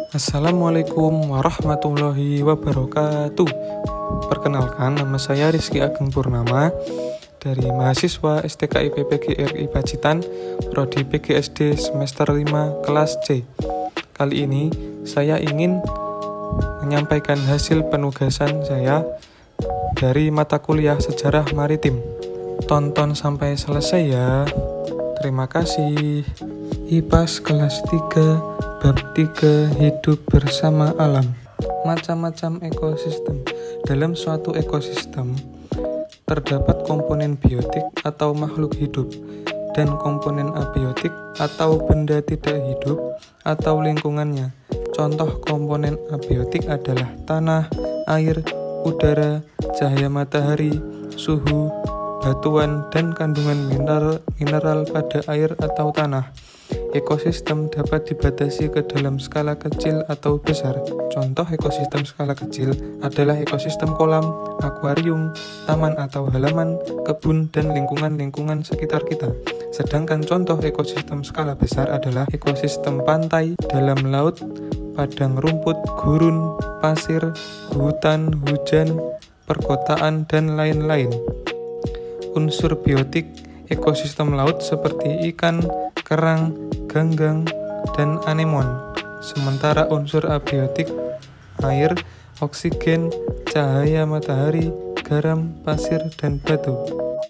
Assalamualaikum warahmatullahi wabarakatuh. Perkenalkan, nama saya Rizky Ageng Purnama dari mahasiswa STKIP PGRI Pacitan, Prodi PGSD semester 5 kelas C. Kali ini saya ingin menyampaikan hasil penugasan saya dari mata kuliah Sejarah Maritim. Tonton sampai selesai ya. Terima kasih. IPAS kelas 3 Bab 3, hidup bersama alam. Macam-macam ekosistem. Dalam suatu ekosistem terdapat komponen biotik atau makhluk hidup dan komponen abiotik atau benda tidak hidup atau lingkungannya. Contoh komponen abiotik adalah tanah, air, udara, cahaya matahari, suhu, batuan, dan kandungan mineral pada air atau tanah. Ekosistem dapat dibatasi ke dalam skala kecil atau besar. Contoh ekosistem skala kecil adalah ekosistem kolam, akuarium, taman atau halaman, kebun, dan lingkungan-lingkungan sekitar kita. Sedangkan contoh ekosistem skala besar adalah ekosistem pantai, dalam laut, padang rumput, gurun, pasir, hutan, hujan, perkotaan, dan lain-lain. Unsur biotik ekosistem laut seperti ikan, kerang, ganggang, dan anemon. Sementara unsur abiotik air, oksigen, cahaya matahari, garam, pasir, dan batu.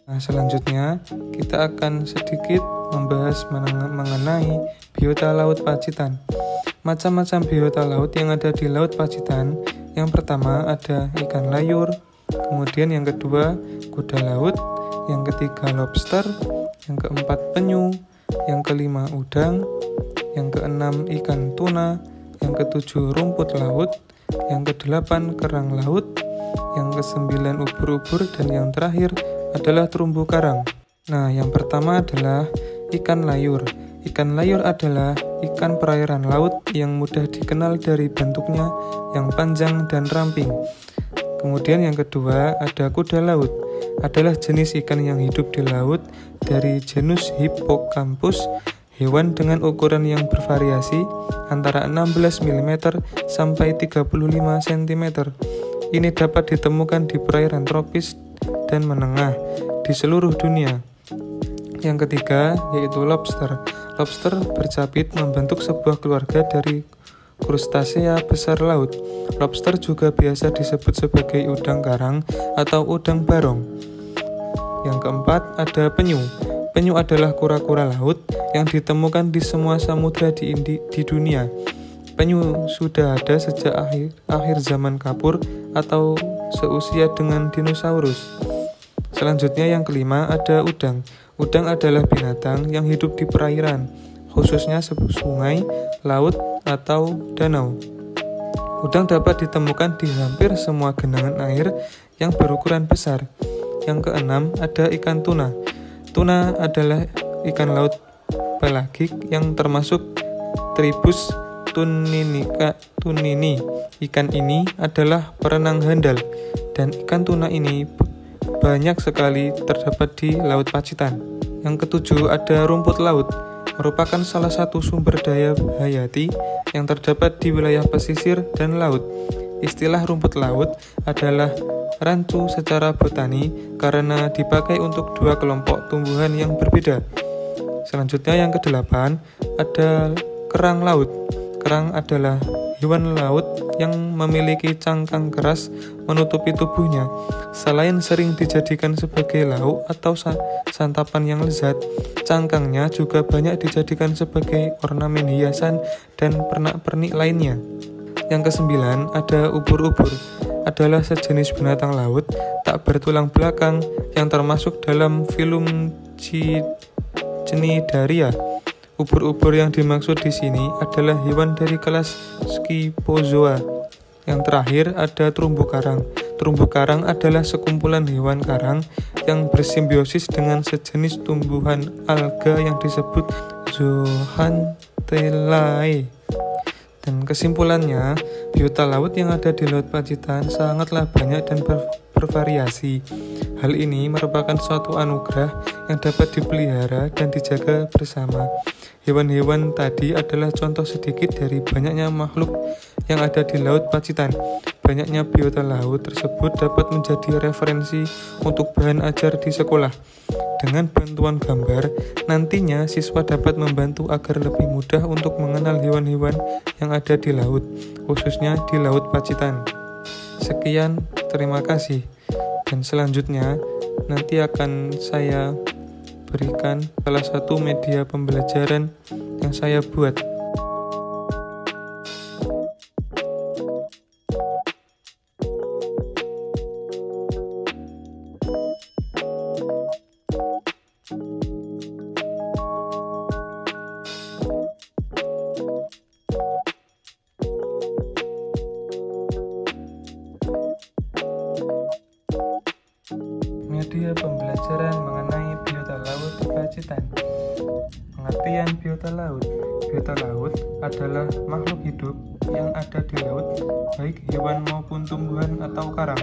Nah, selanjutnya kita akan sedikit membahas mengenai biota laut Pacitan. Macam-macam biota laut yang ada di Laut Pacitan. Yang pertama ada ikan layur, kemudian yang kedua kuda laut, yang ketiga lobster, yang keempat penyu, yang kelima udang, yang keenam ikan tuna, yang ketujuh rumput laut, yang kedelapan kerang laut, yang kesembilan ubur-ubur, dan yang terakhir adalah terumbu karang. Nah, yang pertama adalah ikan layur. Ikan layur adalah ikan perairan laut yang mudah dikenal dari bentuknya yang panjang dan ramping. Kemudian yang kedua ada kuda laut, adalah jenis ikan yang hidup di laut dari genus Hippocampus, hewan dengan ukuran yang bervariasi antara 16 mm sampai 35 cm. Ini dapat ditemukan di perairan tropis dan menengah di seluruh dunia. Yang ketiga yaitu lobster. Lobster bercabit membentuk sebuah keluarga dari krustasea besar laut. Lobster juga biasa disebut sebagai udang karang atau udang barong. Yang keempat ada penyu. Penyu adalah kura-kura laut yang ditemukan di semua samudra di dunia. Penyu sudah ada sejak akhir zaman kapur atau seusia dengan dinosaurus. Selanjutnya yang kelima ada udang. Udang adalah binatang yang hidup di perairan, khususnya sungai, laut, atau danau. Udang dapat ditemukan di hampir semua genangan air yang berukuran besar. Yang keenam ada ikan tuna. Tuna adalah ikan laut pelagik yang termasuk tribus tunini. Ikan ini adalah perenang handal, dan ikan tuna ini banyak sekali terdapat di Laut Pacitan. Yang ketujuh ada rumput laut, merupakan salah satu sumber daya hayati yang terdapat di wilayah pesisir dan laut. Istilah rumput laut adalah rancu secara botani karena dipakai untuk dua kelompok tumbuhan yang berbeda. Selanjutnya yang kedelapan ada kerang laut. Kerang adalah hewan laut yang memiliki cangkang keras menutupi tubuhnya. Selain sering dijadikan sebagai lauk atau santapan yang lezat, cangkangnya juga banyak dijadikan sebagai ornamen hiasan dan pernak-pernik lainnya. Yang kesembilan ada ubur-ubur, adalah sejenis binatang laut tak bertulang belakang yang termasuk dalam filum Cnidaria. Ubur-ubur yang dimaksud di sini adalah hewan dari kelas Scyphozoa. Yang terakhir ada terumbu karang. Terumbu karang adalah sekumpulan hewan karang yang bersimbiosis dengan sejenis tumbuhan alga yang disebut Zooxanthellae. Dan kesimpulannya, biota laut yang ada di Laut Pacitan sangatlah banyak dan bervariasi. Hal ini merupakan suatu anugerah yang dapat dipelihara dan dijaga bersama. Hewan-hewan tadi adalah contoh sedikit dari banyaknya makhluk yang ada di Laut Pacitan. Banyaknya biota laut tersebut dapat menjadi referensi untuk bahan ajar di sekolah. Dengan bantuan gambar, nantinya siswa dapat membantu agar lebih mudah untuk mengenal hewan-hewan yang ada di laut, khususnya di Laut Pacitan. Sekian, terima kasih. Dan selanjutnya, nanti akan saya berikan salah satu media pembelajaran yang saya buat. Media pembelajaran mengenai biota laut di Pacitan. Pengertian biota laut. Biota laut adalah makhluk hidup yang ada di laut, baik hewan maupun tumbuhan atau karang.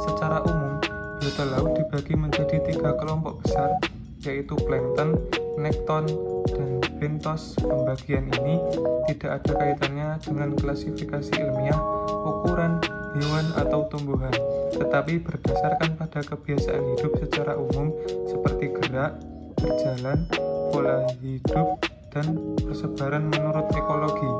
Secara umum, biota laut dibagi menjadi 3 kelompok besar, yaitu plankton, nekton, dan bentos. Pembagian ini tidak ada kaitannya dengan klasifikasi ilmiah, ukuran hewan atau tumbuhan, tetapi berdasarkan pada kebiasaan hidup secara umum seperti gerak, berjalan, pola hidup, dan persebaran menurut ekologi.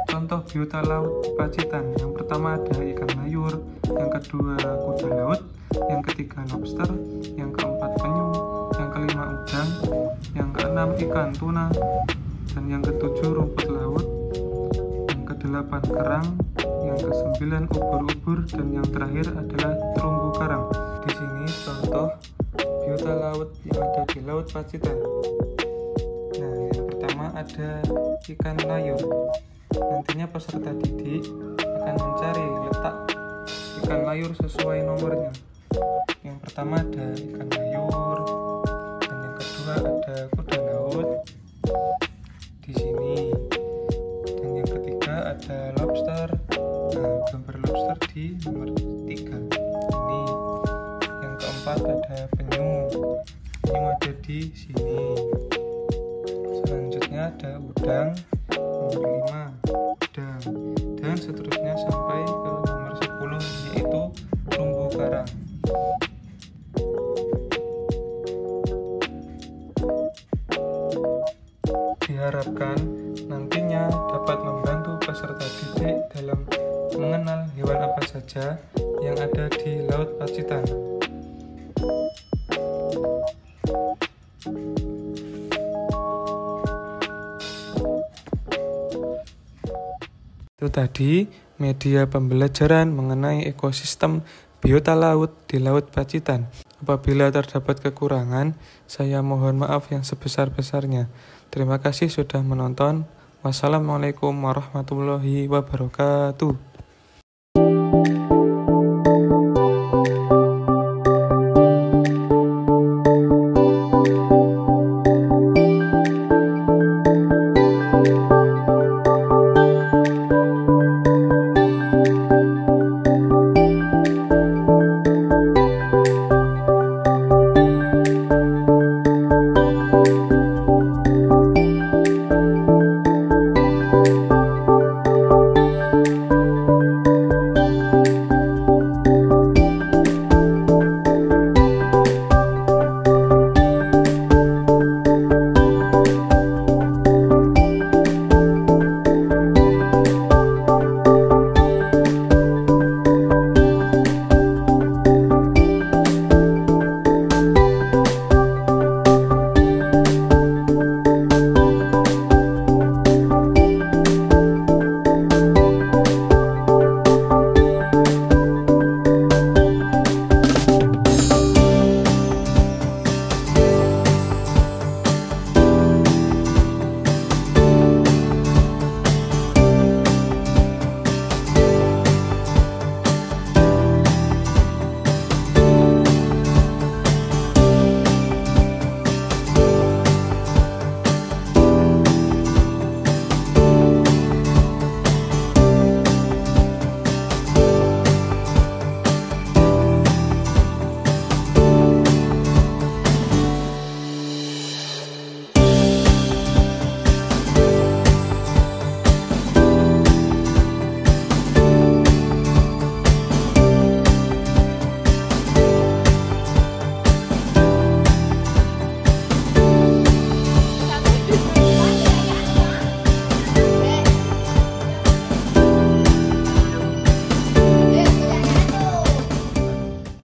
Contoh biota laut Pacitan, yang pertama ada ikan mayur, yang kedua kuda laut, yang ketiga lobster, yang keempat penyu, yang kelima udang, yang keenam ikan tuna, dan yang ketujuh rumput laut, yang kedelapan kerang, yang kesembilan ubur-ubur, dan yang terakhir adalah terumbu karang. Di sini contoh biota laut yang ada di Laut Pacitan. Nah, yang pertama ada ikan layur. Nantinya peserta didik akan mencari letak ikan layur sesuai nomornya. Yang pertama ada ikan layur, dan yang kedua ada kuda laut di sini, dan yang ketiga ada lobster. Nah, gambar lobster di nomor 3 ini. Yang keempat ada penyu ada di sini. Selanjutnya ada udang, nomor 5 udang, dan seterusnya sampai ke nomor 10, yaitu terumbu karang. Diharapkan nantinya dapat membantu peserta didik dalam mengenal hewan apa saja yang ada di Laut Pacitan. Itu tadi media pembelajaran mengenai ekosistem biota laut di Laut Pacitan. Apabila terdapat kekurangan, saya mohon maaf yang sebesar-besarnya. Terima kasih sudah menonton. Wassalamualaikum warahmatullahi wabarakatuh.